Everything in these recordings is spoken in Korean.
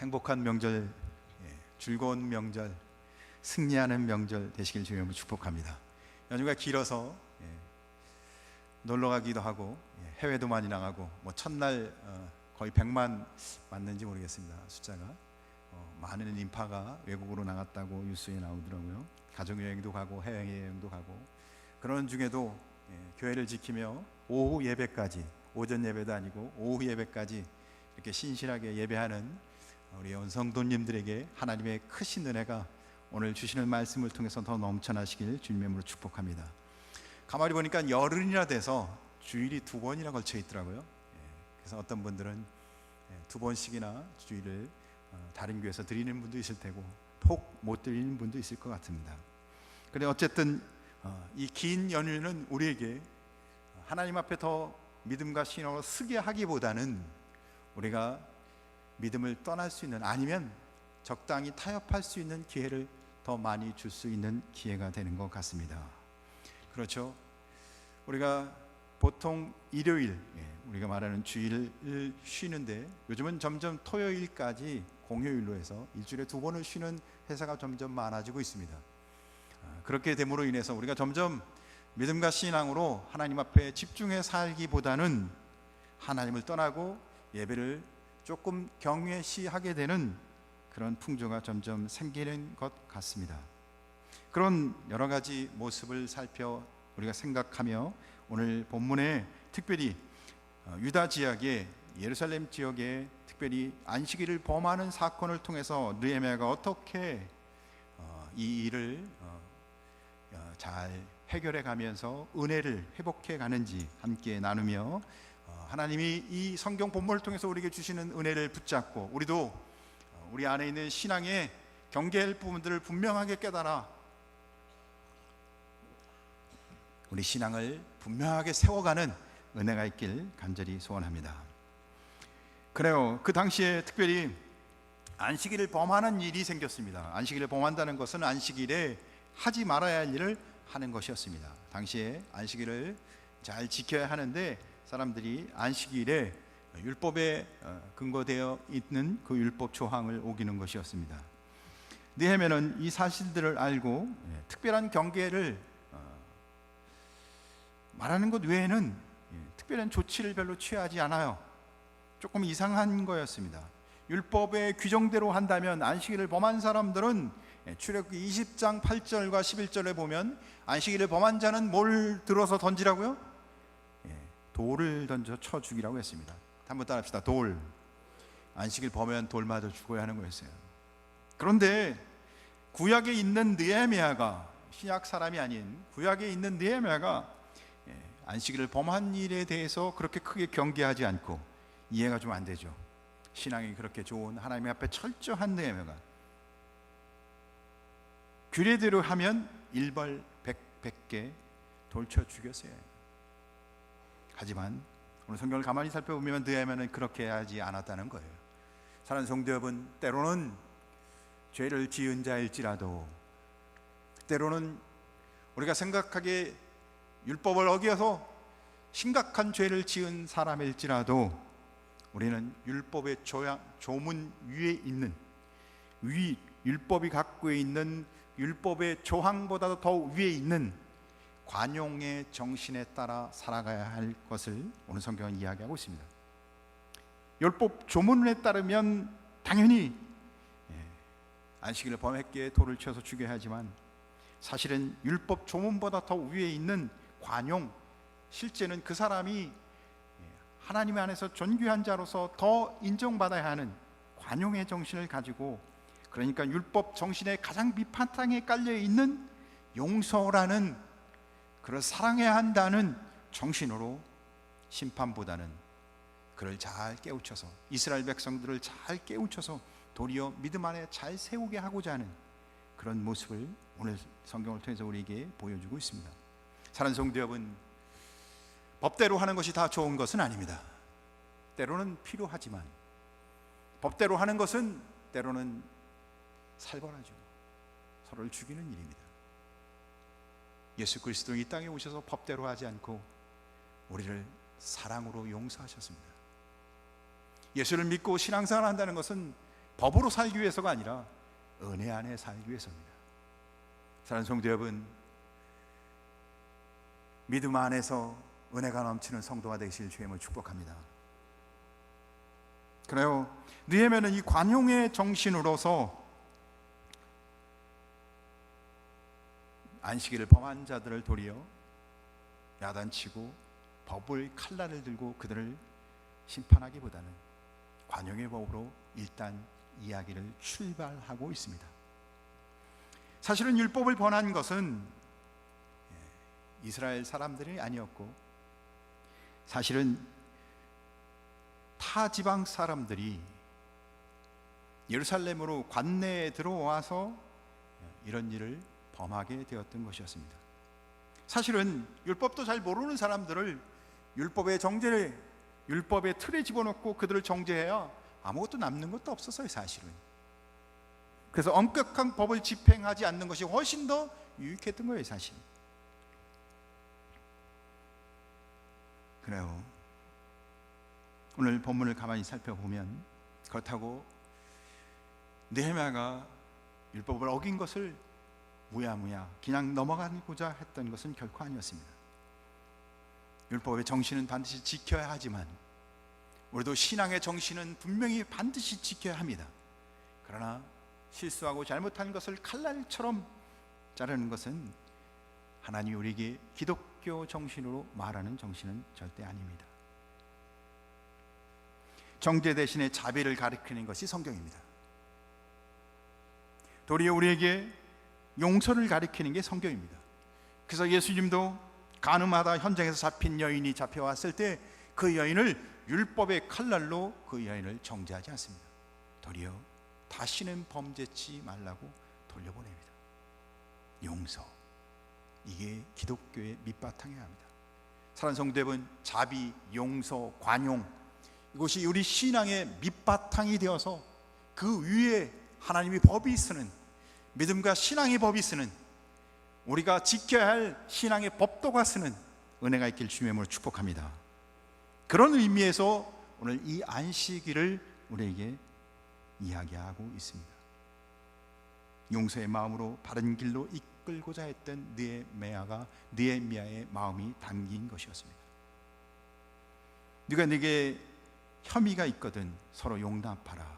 행복한 명절, 즐거운 명절, 승리하는 명절 되시길 주님으로 축복합니다. 연휴가 길어서 놀러 가기도 하고 해외도 많이 나가고 첫날 거의 100만 맞는지 모르겠습니다. 숫자가 많은 인파가 외국으로 나갔다고 뉴스에 나오더라고요. 가족여행도 가고 해외여행도 가고, 그런 중에도 교회를 지키며 오후 예배까지, 오전 예배도 아니고 오후 예배까지 이렇게 신실하게 예배하는 우리 온 성도님들에게 하나님의 크신 은혜가 오늘 주시는 말씀을 통해서 더 넘쳐나시길 주님의 이름으로 축복합니다. 가만히 보니까 열흘이나 돼서 주일이 2번이나 걸쳐 있더라고요. 그래서 어떤 분들은 2번씩이나 주일을 다른 교회에서 드리는 분도 있을 테고 혹 못 드리는 분도 있을 것 같습니다. 그런데 어쨌든 이 긴 연휴는 우리에게 하나님 앞에 더 믿음과 신앙을 쓰게 하기보다는 우리가 믿음을 떠날 수 있는, 아니면 적당히 타협할 수 있는 기회를 더 많이 줄 수 있는 기회가 되는 것 같습니다. 그렇죠? 우리가 보통 일요일, 우리가 말하는 주일을 쉬는데 요즘은 점점 토요일까지 공휴일로 해서 일주일에 2번을 쉬는 회사가 점점 많아지고 있습니다. 그렇게 됨으로 인해서 우리가 점점 믿음과 신앙으로 하나님 앞에 집중해 살기보다는 하나님을 떠나고 예배를 조금 경외시하게 되는 그런 풍조가 점점 생기는 것 같습니다. 그런 여러 가지 모습을 살펴 우리가 생각하며 오늘 본문에 특별히 유다 지역의, 예루살렘 지역에 특별히 안식일을 범하는 사건을 통해서 느헤미야가 어떻게 이 일을 잘 해결해 가면서 은혜를 회복해 가는지 함께 나누며 하나님이 이 성경 본문을 통해서 우리에게 주시는 은혜를 붙잡고 우리도 우리 안에 있는 신앙의 경계할 부분들을 분명하게 깨달아 우리 신앙을 분명하게 세워가는 은혜가 있길 간절히 소원합니다. 그래요, 그 당시에 특별히 안식일을 범하는 일이 생겼습니다. 안식일을 범한다는 것은 안식일에 하지 말아야 할 일을 하는 것이었습니다. 당시에 안식일을 잘 지켜야 하는데 사람들이 안식일에 율법에 근거되어 있는 그 율법 조항을 어기는 것이었습니다. 느헤미야는 이 사실들을 알고 특별한 경계를 말하는 것 외에는 특별한 조치를 별로 취하지 않아요. 조금 이상한 거였습니다. 율법의 규정대로 한다면 안식일을 범한 사람들은 출애굽기 20장 8절과 11절에 보면 안식일을 범한 자는 뭘 들어서 던지라고요? 돌을 던져 쳐 죽이라고 했습니다. 한번 따라합시다. 돌. 안식일 범하면 돌 맞아 죽어야 하는 거였어요. 그런데 구약에 있는 느헤미야가, 신약 사람이 아닌 구약에 있는 느헤미야가 안식일을 범한 일에 대해서 그렇게 크게 경계하지 않고, 이해가 좀 안 되죠. 신앙이 그렇게 좋은 하나님 앞에 철저한 느헤미야가 규례대로 하면 일벌 100개 돌쳐 죽였어요. 하지만 오늘 성경을 가만히 살펴보면 느헤미야는 그렇게 하지 않았다는 거예요. 사랑하는 성도 여러분, 때로는 죄를 지은 자일지라도, 때로는 우리가 생각하기에 율법을 어겨서 심각한 죄를 지은 사람일지라도 우리는 율법의 조문 위에 있는, 율법이 갖고 있는 율법의 조항보다도 더 위에 있는 관용의 정신에 따라 살아가야 할 것을 오늘 성경은 이야기하고 있습니다. 율법 조문에 따르면 당연히 안식일을 범했기에 돌을 쳐서 죽여야 하지만, 사실은 율법 조문보다 더 위에 있는 관용, 실제는 그 사람이 하나님 안에서 존귀한 자로서 더 인정받아야 하는 관용의 정신을 가지고, 그러니까 율법 정신의 가장 밑바탕에 깔려 있는 용서라는, 그를 사랑해야 한다는 정신으로 심판보다는 그를 잘 깨우쳐서, 이스라엘 백성들을 잘 깨우쳐서 도리어 믿음 안에 잘 세우게 하고자 하는 그런 모습을 오늘 성경을 통해서 우리에게 보여주고 있습니다. 사랑하는 성도 여러분, 법대로 하는 것이 다 좋은 것은 아닙니다. 때로는 필요하지만 법대로 하는 것은 때로는 살벌하죠. 서로를 죽이는 일입니다. 예수 그리스도 이 땅에 오셔서 법대로 하지 않고 우리를 사랑으로 용서하셨습니다. 예수를 믿고 신앙생활을 한다는 것은 법으로 살기 위해서가 아니라 은혜 안에 살기 위해서입니다. 사랑하는 성도 여러분, 믿음 안에서 은혜가 넘치는 성도가 되실 주님을 축복합니다. 그래요, 느헤미야는 이 관용의 정신으로서 안식일을 범한 자들을 도리어 야단치고 법을 칼날을 들고 그들을 심판하기보다는 관용의 법으로 일단 이야기를 출발하고 있습니다. 사실은 율법을 범한 것은 이스라엘 사람들이 아니었고, 사실은 타 지방 사람들이 예루살렘으로 관내에 들어와서 이런 일을 범하게 되었던 것이었습니다. 사실은 율법도 잘 모르는 사람들을 율법의 정죄를, 율법의 틀에 집어넣고 그들을 정죄해야 아무것도 남는 것도 없었어요, 사실은. 그래서 엄격한 법을 집행하지 않는 것이 훨씬 더 유익했던 거예요, 사실. 그래요, 오늘 본문을 가만히 살펴보면 그렇다고 느헤미야가 율법을 어긴 것을 무야무야 그냥 넘어가고자 했던 것은 결코 아니었습니다. 율법의 정신은 반드시 지켜야 하지만 우리도 신앙의 정신은 분명히 반드시 지켜야 합니다. 그러나 실수하고 잘못한 것을 칼날처럼 자르는 것은 하나님이 우리에게 기독교 정신으로 말하는 정신은 절대 아닙니다. 정죄 대신에 자비를 가리키는 것이 성경입니다. 도리어 우리에게 용서를 가리키는 게 성경입니다. 그래서 예수님도 가늠하다 현장에서 잡힌 여인이 잡혀왔을 때 그 여인을 율법의 칼날로 그 여인을 정죄하지 않습니다. 도리어 다시는 범죄치 말라고 돌려보냅니다. 용서, 이게 기독교의 밑바탕이어야 합니다. 사랑하는 성도 여러분, 자비, 용서, 관용, 이것이 우리 신앙의 밑바탕이 되어서 그 위에 하나님의 법이 쓰는, 믿음과 신앙의 법이 쓰는, 우리가 지켜야 할 신앙의 법도가 쓰는 은혜가 있길 주님의 이름으로 축복합니다. 그런 의미에서 오늘 이 안식일을 우리에게 이야기하고 있습니다. 용서의 마음으로 바른 길로 이끌고자 했던 느헤미야의 마음이 담긴 것이었습니다. 네가 내게 혐의가 있거든 서로 용납하라.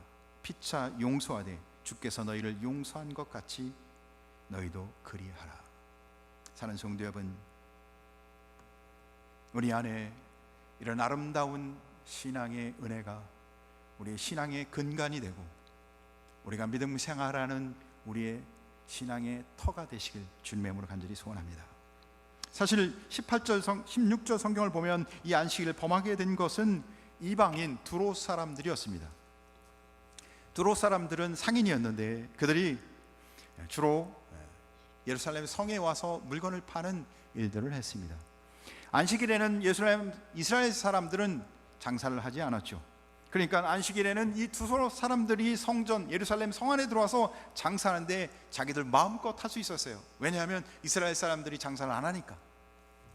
피차 용서하되 주께서 너희를 용서한 것 같이 너희도 그리하라. 사랑하는 성도 여러분, 우리 안에 이런 아름다운 신앙의 은혜가 우리의 신앙의 근간이 되고 우리가 믿음 생활하는 우리의 신앙의 터가 되시길 주님의 이름으로 간절히 소원합니다. 사실 16절 성경을 보면 이 안식일을 범하게 된 것은 이방인 두로 사람들이었습니다. 두로 사람들은 상인이었는데 그들이 주로 예루살렘 성에 와서 물건을 파는 일들을 했습니다. 안식일에는 이스라엘 사람들은 장사를 하지 않았죠. 그러니까 안식일에는 이 두로 사람들이 성전 예루살렘 성 안에 들어와서 장사하는데 자기들 마음껏 할 수 있었어요. 왜냐하면 이스라엘 사람들이 장사를 안 하니까.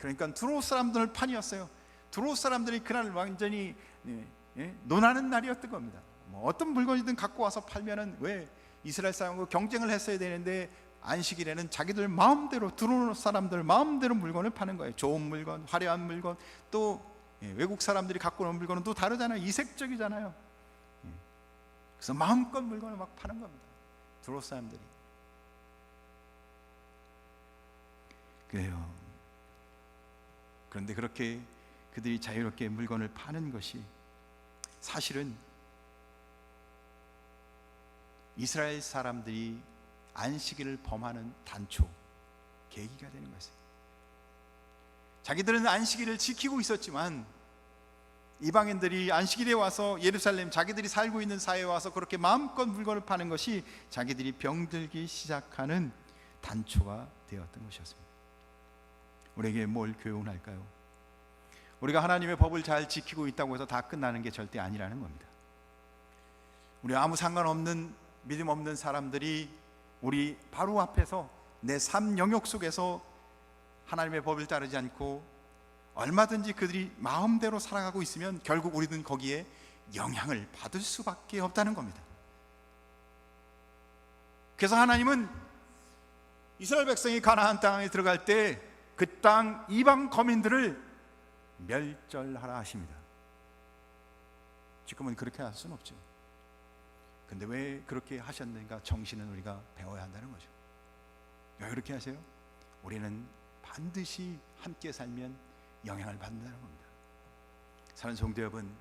그러니까 두로 사람들 판이었어요. 두로 사람들이 그날 완전히 논하는 날이었던 겁니다. 어떤 물건이든 갖고 와서 팔면은 왜 이스라엘 사람과 경쟁을 했어야 되는데 안식일에는 자기들 마음대로, 두로 사람들 마음대로 물건을 파는 거예요. 좋은 물건, 화려한 물건, 또 외국 사람들이 갖고 오는 물건은 또 다르잖아요. 이색적이잖아요. 그래서 마음껏 물건을 막 파는 겁니다, 두로 사람들이. 그래요. 그런데 그렇게 그들이 자유롭게 물건을 파는 것이 사실은 이스라엘 사람들이 안식일을 범하는 단초, 계기가 되는 것이에요. 자기들은 안식일을 지키고 있었지만 이방인들이 안식일에 와서 예루살렘, 자기들이 살고 있는 사회에 와서 그렇게 마음껏 물건을 파는 것이 자기들이 병들기 시작하는 단초가 되었던 것이었습니다. 우리에게 뭘 교훈할까요? 우리가 하나님의 법을 잘 지키고 있다고 해서 다 끝나는 게 절대 아니라는 겁니다. 우리 아무 상관없는 믿음 없는 사람들이 우리 바로 앞에서 내 삶 영역 속에서 하나님의 법을 따르지 않고 얼마든지 그들이 마음대로 살아가고 있으면 결국 우리는 거기에 영향을 받을 수밖에 없다는 겁니다. 그래서 하나님은 이스라엘 백성이 가나안 땅에 들어갈 때 그 땅 이방 거민들을 멸절하라 하십니다. 지금은 그렇게 할 수는 없죠. 근데 왜 그렇게 하셨는가 정신은 우리가 배워야 한다는 거죠. 왜 그렇게 하세요? 우리는 반드시 함께 살면 영향을 받는다는 겁니다. 사는 성도 여러분,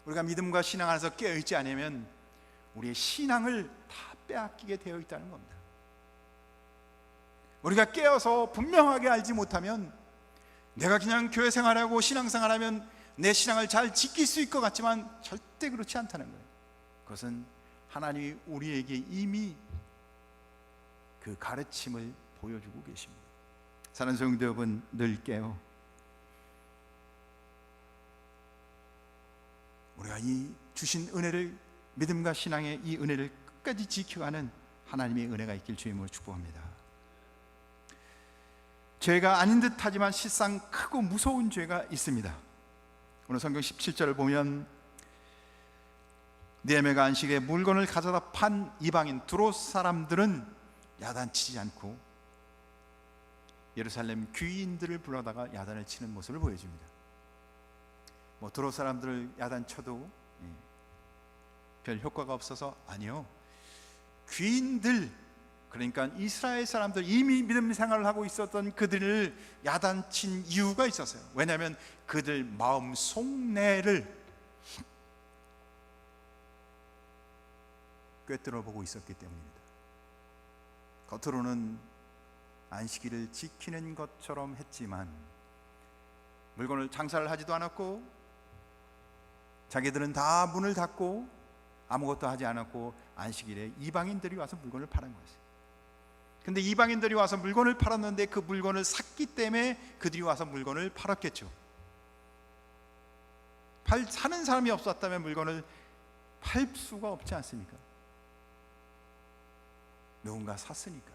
우리가 믿음과 신앙 안에서 깨어있지 않으면 우리의 신앙을 다 빼앗기게 되어 있다는 겁니다. 우리가 깨어서 분명하게 알지 못하면 내가 그냥 교회 생활하고 신앙생활하면 내 신앙을 잘 지킬 수 있을 것 같지만 절대 그렇지 않다는 거예요. 그것은 하나님이 우리에게 이미 그 가르침을 보여주고 계십니다. 사랑하는 성도 여러분, 늘 깨어 우리가 이 주신 은혜를, 믿음과 신앙의 이 은혜를 끝까지 지켜가는 하나님의 은혜가 있길 주님으로 축복합니다. 죄가 아닌 듯 하지만 실상 크고 무서운 죄가 있습니다. 오늘 성경 17절을 보면 느헤미야가 안식에 물건을 가져다 판 이방인 두로스 사람들은 야단치지 않고 예루살렘 귀인들을 불러다가 야단을 치는 모습을 보여줍니다. 두로스 사람들을 야단쳐도 별 효과가 없어서 아니요, 귀인들, 그러니까 이스라엘 사람들, 이미 믿음 생활을 하고 있었던 그들을 야단친 이유가 있었어요. 왜냐하면 그들 마음 속내를 꿰뚫어 보고 있었기 때문입니다. 겉으로는 안식일을 지키는 것처럼 했지만 물건을 장사를 하지도 않았고 자기들은 다 문을 닫고 아무것도 하지 않았고 안식일에 이방인들이 와서 물건을 파는 거였어요. 근데 이방인들이 와서 물건을 팔았는데 그 물건을 샀기 때문에 그들이 와서 물건을 팔았겠죠. 사는 사람이 없었다면 물건을 팔 수가 없지 않습니까? 누군가 샀으니까.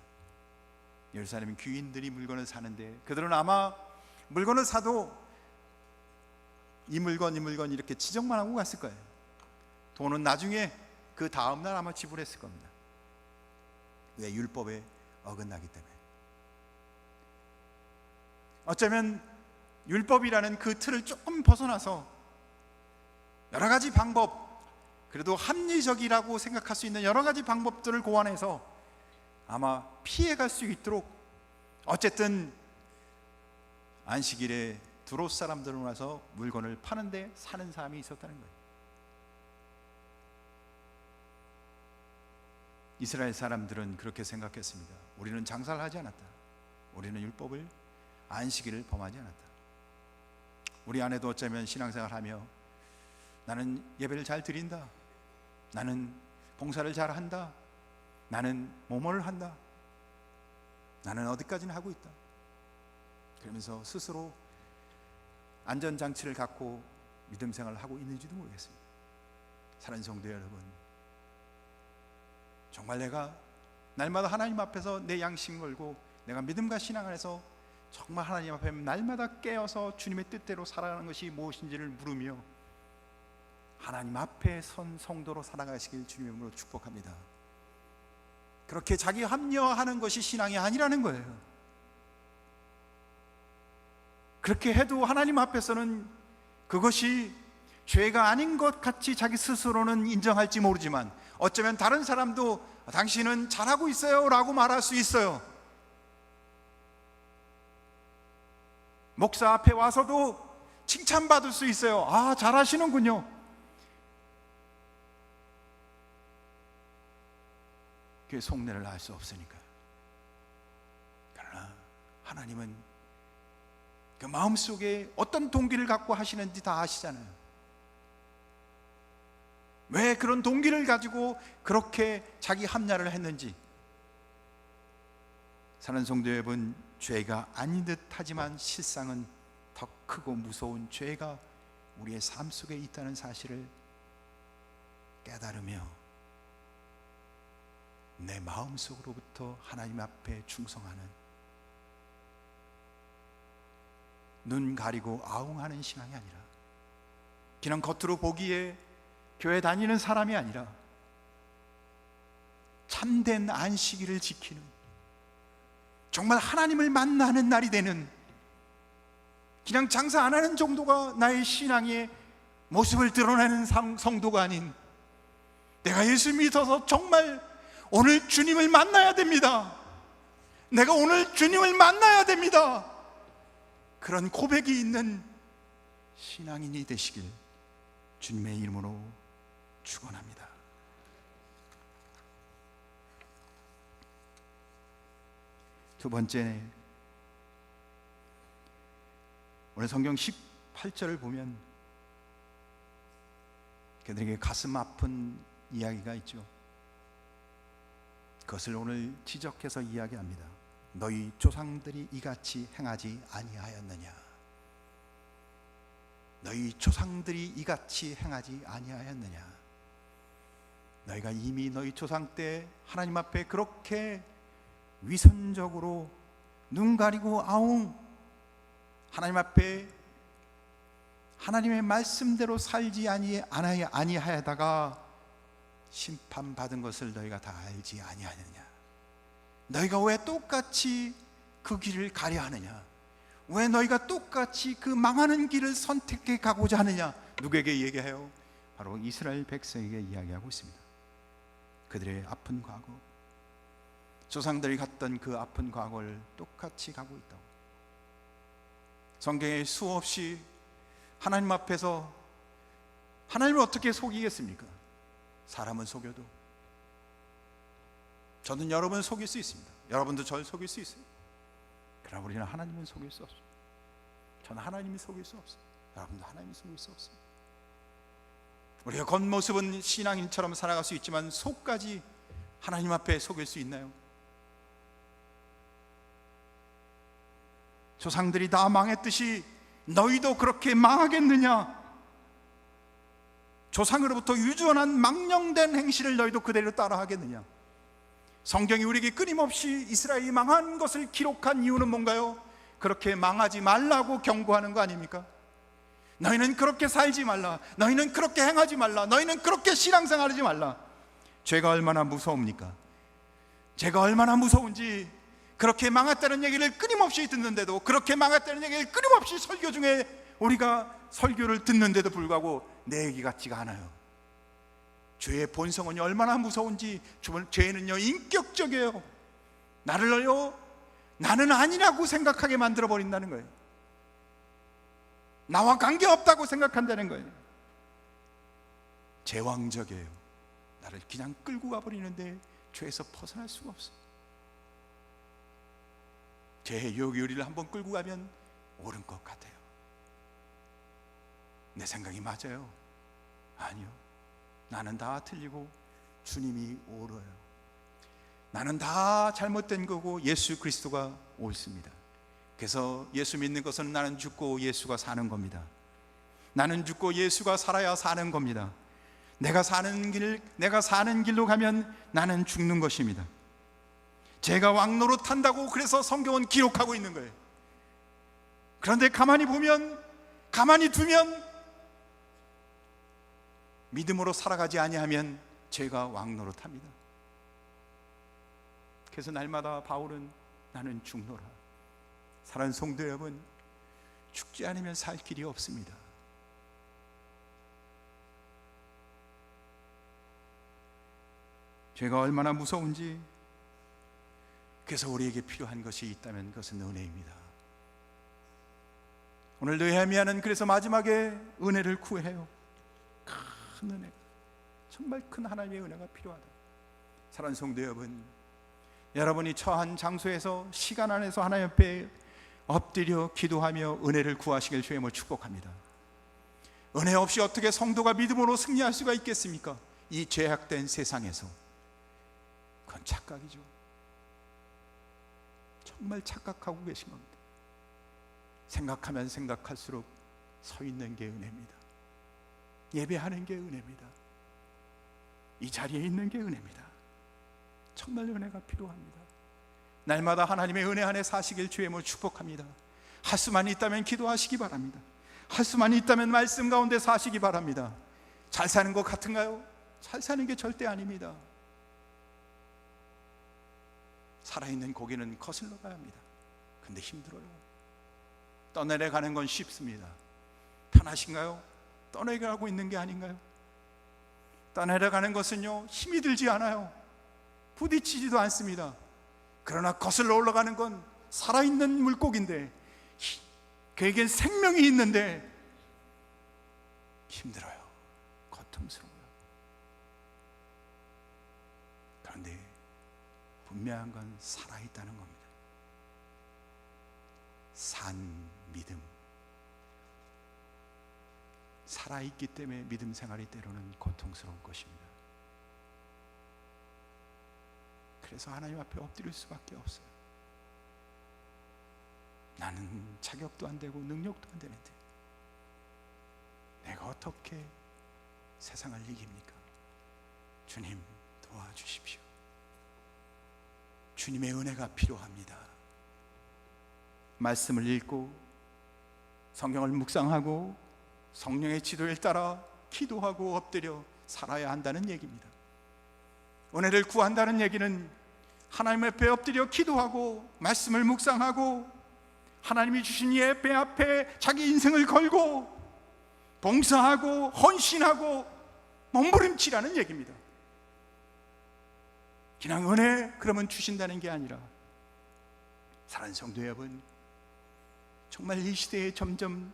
예루살렘 귀인들이 물건을 사는데 그들은 아마 물건을 사도 이 물건 이렇게 지적만 하고 갔을 거예요. 돈은 나중에 그 다음날 아마 지불했을 겁니다. 왜? 율법에 어긋나기 때문에. 어쩌면 율법이라는 그 틀을 조금 벗어나서 여러 가지 방법, 그래도 합리적이라고 생각할 수 있는 여러 가지 방법들을 고안해서 아마 피해갈 수 있도록 어쨌든 안식일에 두로스 사람들은 와서 물건을 파는데 사는 사람이 있었다는 거예요. 이스라엘 사람들은 그렇게 생각했습니다. 우리는 장사를 하지 않았다. 우리는 율법을, 안식일을 범하지 않았다. 우리 아내도 어쩌면 신앙생활하며 나는 예배를 잘 드린다, 나는 봉사를 잘 한다, 나는 뭐뭐를 한다, 나는 어디까지는 하고 있다, 그러면서 스스로 안전장치를 갖고 믿음 생활을 하고 있는지도 모르겠습니다. 사랑하는 성도 여러분, 정말 내가 날마다 하나님 앞에서 내 양심 걸고 내가 믿음과 신앙 안에서 정말 하나님 앞에 날마다 깨어서 주님의 뜻대로 살아가는 것이 무엇인지를 물으며 하나님 앞에 선 성도로 살아가시길 주님의 이름으로 축복합니다. 그렇게 자기 합리화하는 것이 신앙이 아니라는 거예요. 그렇게 해도 하나님 앞에서는 그것이 죄가 아닌 것 같이 자기 스스로는 인정할지 모르지만 어쩌면 다른 사람도 당신은 잘하고 있어요 라고 말할 수 있어요. 목사 앞에 와서도 칭찬받을 수 있어요. 아, 잘하시는군요. 그게 속내를 알 수 없으니까요. 그러나 하나님은 그 마음속에 어떤 동기를 갖고 하시는지 다 아시잖아요. 왜 그런 동기를 가지고 그렇게 자기 합리화를 했는지. 사는 성도 여러분, 죄가 아닌 듯 하지만 실상은 더 크고 무서운 죄가 우리의 삶 속에 있다는 사실을 깨달으며 내 마음속으로부터 하나님 앞에 충성하는, 눈 가리고 아웅하는 신앙이 아니라 그냥 겉으로 보기에 교회 다니는 사람이 아니라 참된 안식일을 지키는, 정말 하나님을 만나는 날이 되는, 그냥 장사 안 하는 정도가 나의 신앙의 모습을 드러내는 성도가 아닌, 내가 예수 믿어서 정말 오늘 주님을 만나야 됩니다, 내가 오늘 주님을 만나야 됩니다, 그런 고백이 있는 신앙인이 되시길 주님의 이름으로 축원합니다. 두 번째, 오늘 성경 18절을 보면 그들에게 가슴 아픈 이야기가 있죠. 그것을 오늘 지적해서 이야기합니다. 너희 조상들이 이같이 행하지 아니하였느냐? 너희 조상들이 이같이 행하지 아니하였느냐? 너희가 이미 너희 조상 때 하나님 앞에 그렇게 위선적으로 눈 가리고 아웅 하나님 앞에 하나님의 말씀대로 살지 아니하다가 심판받은 것을 너희가 다 알지 아니하느냐? 너희가 왜 똑같이 그 길을 가려 하느냐? 왜 너희가 똑같이 그 망하는 길을 선택해 가고자 하느냐? 누구에게 얘기해요? 바로 이스라엘 백성에게 이야기하고 있습니다. 그들의 아픈 과거, 조상들이 갔던 그 아픈 과거를 똑같이 가고 있다고. 성경에 수없이 하나님 앞에서 하나님을 어떻게 속이겠습니까? 사람은 속여도, 저는 여러분 속일 수 있습니다. 여러분도 저를 속일 수 있어요. 그러나 우리는 하나님은 속일 수 없습니다. 저는 하나님이 속일 수 없어요. 여러분도 하나님이 속일 수 없어요. 우리가 겉모습은 신앙인처럼 살아갈 수 있지만 속까지 하나님 앞에 속일 수 있나요? 조상들이 다 망했듯이 너희도 그렇게 망하겠느냐? 조상으로부터 유전한 망령된 행실을 너희도 그대로 따라하겠느냐? 성경이 우리에게 끊임없이 이스라엘이 망한 것을 기록한 이유는 뭔가요? 그렇게 망하지 말라고 경고하는 거 아닙니까? 너희는 그렇게 살지 말라, 너희는 그렇게 행하지 말라, 너희는 그렇게 신앙생활하지 말라. 죄가 얼마나 무서웁니까? 죄가 얼마나 무서운지 그렇게 망했다는 얘기를 끊임없이 듣는데도, 그렇게 망했다는 얘기를 끊임없이 설교 중에 우리가 설교를 듣는데도 불구하고 내 얘기 같지가 않아요. 죄의 본성은 얼마나 무서운지. 죄는요 인격적이에요. 나는 아니라고 생각하게 만들어 버린다는 거예요. 나와 관계없다고 생각한다는 거예요. 제왕적이에요. 나를 그냥 끌고 가버리는데 죄에서 벗어날 수가 없어요. 죄의 유혹이 우리를 한번 끌고 가면 옳은 것 같아요. 내 생각이 맞아요? 아니요. 나는 다 틀리고 주님이 옳아요. 나는 다 잘못된 거고 예수 그리스도가 옳습니다. 그래서 예수 믿는 것은 나는 죽고 예수가 사는 겁니다. 나는 죽고 예수가 살아야 사는 겁니다. 내가 사는 길로 가면 나는 죽는 것입니다. 제가 왕노릇한다고 그래서 성경은 기록하고 있는 거예요. 그런데 가만히 두면 믿음으로 살아가지 아니하면 죄가 왕노릇합니다. 그래서 날마다 바울은 나는 죽노라. 사랑하는 성도 여러분, 죽지 않으면 살 길이 없습니다. 죄가 얼마나 무서운지. 그래서 우리에게 필요한 것이 있다면 그것은 은혜입니다. 오늘 느헤미야는 그래서 마지막에 은혜를 구해요. 큰 은혜, 정말 큰 하나님의 은혜가 필요하다. 사랑하는 성도 여러분, 여러분이 처한 장소에서 시간 안에서 하나님 앞에 엎드려 기도하며 은혜를 구하시길 주의 이름으로 축복합니다. 은혜 없이 어떻게 성도가 믿음으로 승리할 수가 있겠습니까? 이 죄악된 세상에서. 그건 착각이죠. 정말 착각하고 계신 겁니다. 생각하면 생각할수록 서 있는 게 은혜입니다. 예배하는 게 은혜입니다. 이 자리에 있는 게 은혜입니다. 정말 은혜가 필요합니다. 날마다 하나님의 은혜 안에 사시길 주의 이름으로 축복합니다. 할 수만 있다면 기도하시기 바랍니다. 할 수만 있다면 말씀 가운데 사시기 바랍니다. 잘 사는 것 같은가요? 잘 사는 게 절대 아닙니다. 살아있는 고기는 거슬러 가야 합니다. 근데 힘들어요. 떠내려가는 건 쉽습니다. 편하신가요? 떠내려가고 있는 게 아닌가요? 떠내려가는 것은요, 힘이 들지 않아요. 부딪히지도 않습니다. 그러나 거슬러 올라가는 건 살아있는 물고기인데, 그에겐 생명이 있는데 힘들어요. 고통스러워요. 그런데 분명한 건 살아있다는 겁니다. 산 믿음. 살아있기 때문에 믿음 생활이 때로는 고통스러운 것입니다. 그래서 하나님 앞에 엎드릴 수밖에 없어요. 나는 자격도 안 되고 능력도 안 되는데 내가 어떻게 세상을 이깁니까? 주님 도와주십시오. 주님의 은혜가 필요합니다. 말씀을 읽고 성경을 묵상하고 성령의 지도를 따라 기도하고 엎드려 살아야 한다는 얘기입니다. 은혜를 구한다는 얘기는 하나님 앞에 엎드려 기도하고 말씀을 묵상하고 하나님이 주신 예배 앞에 자기 인생을 걸고 봉사하고 헌신하고 몸부림치라는 얘기입니다. 그냥 은혜 그러면 주신다는 게 아니라, 사랑하는 성도 여러분, 정말 이 시대에 점점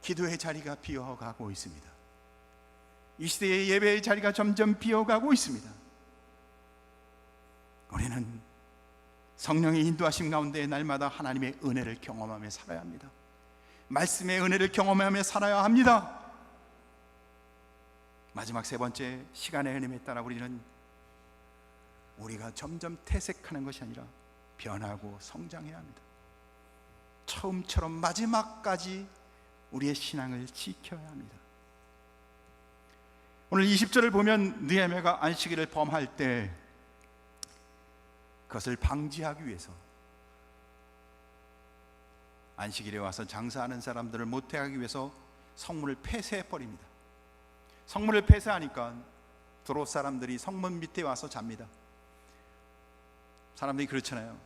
기도의 자리가 비어가고 있습니다. 이 시대의 예배의 자리가 점점 비어가고 있습니다. 우리는 성령의 인도하심 가운데 날마다 하나님의 은혜를 경험하며 살아야 합니다. 말씀의 은혜를 경험하며 살아야 합니다. 마지막 세 번째, 시간의 흐름에 따라 우리가 점점 퇴색하는 것이 아니라 변하고 성장해야 합니다. 처음처럼 마지막까지 우리의 신앙을 지켜야 합니다. 오늘 20절을 보면 느헤미야가 안식일을 범할 때 그것을 방지하기 위해서 안식일에 와서 장사하는 사람들을 못하게 위해서 성문을 폐쇄해버립니다. 성문을 폐쇄하니까 도로 사람들이 성문 밑에 와서 잡니다. 사람들이 그렇잖아요.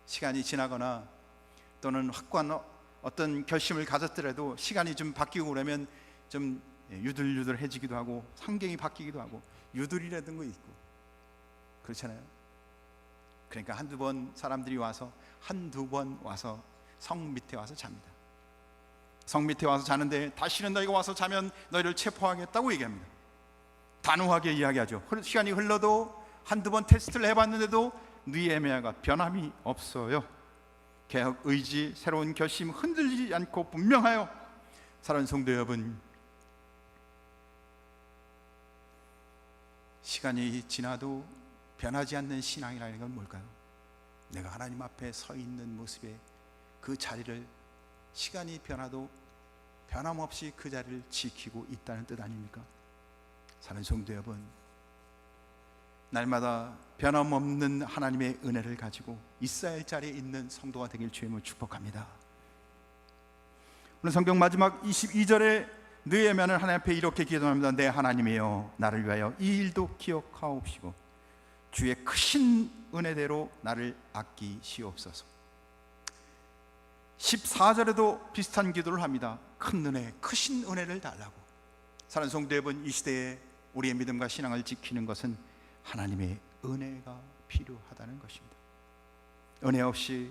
시간이 지나거나 또는 확고한 어떤 결심을 가졌더라도 시간이 좀 바뀌고 그러면 좀 유들유들해지기도 하고 환경이 바뀌기도 하고 유들이라든 거 있고 그렇잖아요. 그러니까 한두 번 와서 성 밑에 와서 잡니다. 성 밑에 와서 자는데 다시는 너희가 와서 자면 너희를 체포하겠다고 얘기합니다. 단호하게 이야기하죠. 시간이 흘러도 한두 번 테스트를 해봤는데도 느헤미야가 변함이 없어요. 개혁 의지, 새로운 결심 흔들리지 않고 분명하여. 사랑하는 성도 여러분, 시간이 지나도 변하지 않는 신앙이라는 건 뭘까요? 내가 하나님 앞에 서 있는 모습에 그 자리를 시간이 변화도 변함없이 그 자리를 지키고 있다는 뜻 아닙니까? 사랑하는 성도 여러분, 날마다 변함없는 하나님의 은혜를 가지고 있어야 할 자리에 있는 성도가 되길 주님을 축복합니다. 오늘 성경 마지막 22절에 느헤미야는 하나님 앞에 이렇게 기도합니다. 내 하나님이여, 나를 위하여 이 일도 기억하옵시고 주의 크신 은혜대로 나를 아끼시옵소서. 14절에도 비슷한 기도를 합니다. 큰 은혜, 크신 은혜를 달라고. 사랑하는 성도 여러분, 이 시대에 우리의 믿음과 신앙을 지키는 것은 하나님의 은혜가 필요하다는 것입니다. 은혜 없이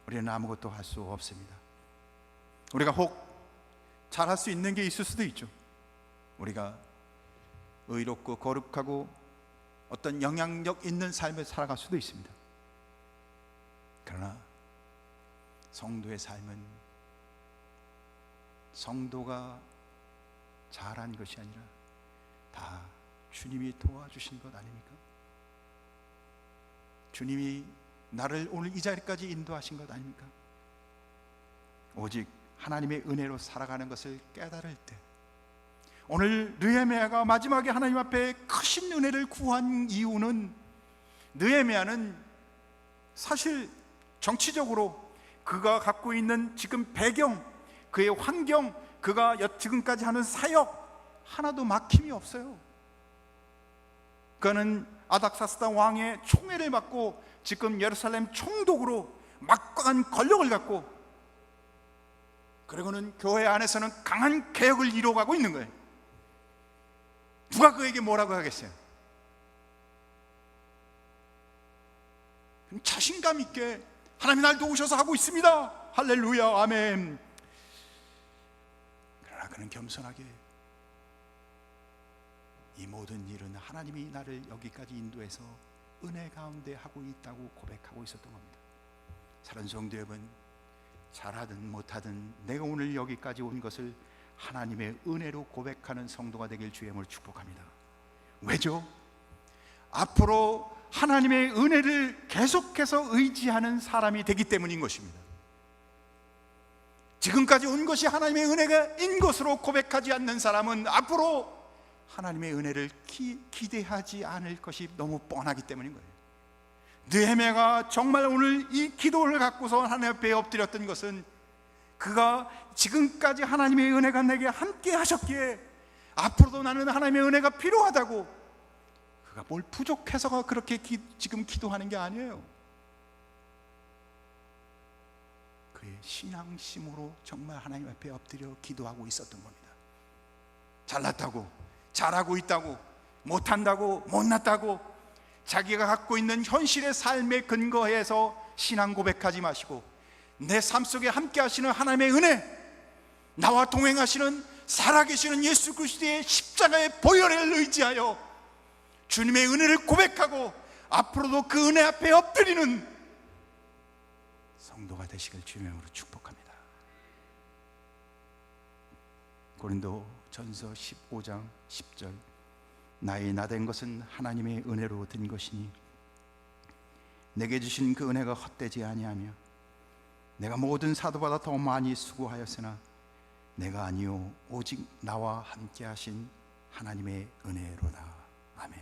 우리는 아무것도 할 수 없습니다. 우리가 혹 잘할 수 있는 게 있을 수도 있죠. 우리가 의롭고 거룩하고 어떤 영향력 있는 삶을 살아갈 수도 있습니다. 그러나 성도의 삶은 성도가 잘한 것이 아니라 다 주님이 도와주신 것 아닙니까? 주님이 나를 오늘 이 자리까지 인도하신 것 아닙니까? 오직 하나님의 은혜로 살아가는 것을 깨달을 때, 오늘 느헤미야가 마지막에 하나님 앞에 크신 은혜를 구한 이유는, 느헤미야는 사실 정치적으로 그가 갖고 있는 지금 배경, 그의 환경, 그가 지금까지 하는 사역 하나도 막힘이 없어요. 그는 아닥사스다 왕의 총애를 받고 지금 예루살렘 총독으로 막강한 권력을 갖고, 그리고는 교회 안에서는 강한 개혁을 이루어가고 있는 거예요. 누가 그에게 뭐라고 하겠어요? 자신감 있게 하나님이 날 도우셔서 하고 있습니다. 할렐루야, 아멘. 그러나 그는 겸손하게 이 모든 일은 하나님이 나를 여기까지 인도해서 은혜 가운데 하고 있다고 고백하고 있었던 겁니다. 사랑하는 성도 여러분, 잘하든 못하든 내가 오늘 여기까지 온 것을 하나님의 은혜로 고백하는 성도가 되길 주의 이름으로 축복합니다. 왜죠? 앞으로 하나님의 은혜를 계속해서 의지하는 사람이 되기 때문인 것입니다. 지금까지 온 것이 하나님의 은혜가인 것으로 고백하지 않는 사람은 앞으로 하나님의 은혜를 기대하지 않을 것이 너무 뻔하기 때문인 거예요. 느헤미야가 정말 오늘 이 기도를 갖고서 하나님 앞에 엎드렸던 것은 그가 지금까지 하나님의 은혜가 내게 함께 하셨기에 앞으로도 나는 하나님의 은혜가 필요하다고, 그가 뭘 부족해서가 그렇게 지금 기도하는 게 아니에요. 그의 신앙심으로 정말 하나님 앞에 엎드려 기도하고 있었던 겁니다. 잘났다고, 잘하고 있다고, 못한다고, 못났다고 자기가 갖고 있는 현실의 삶에 근거해서 신앙 고백하지 마시고, 내 삶 속에 함께 하시는 하나님의 은혜, 나와 동행하시는 살아계시는 예수 그리스도의 십자가의 보혈을 의지하여 주님의 은혜를 고백하고 앞으로도 그 은혜 앞에 엎드리는 성도가 되시길 주님의 이름으로 축복합니다. 고린도전서 15장 10절, 나의 나된 것은 하나님의 은혜로 된 것이니 내게 주신 그 은혜가 헛되지 아니하며 내가 모든 사도보다 더 많이 수고하였으나 내가 아니요 오직 나와 함께 하신 하나님의 은혜로다. 아멘.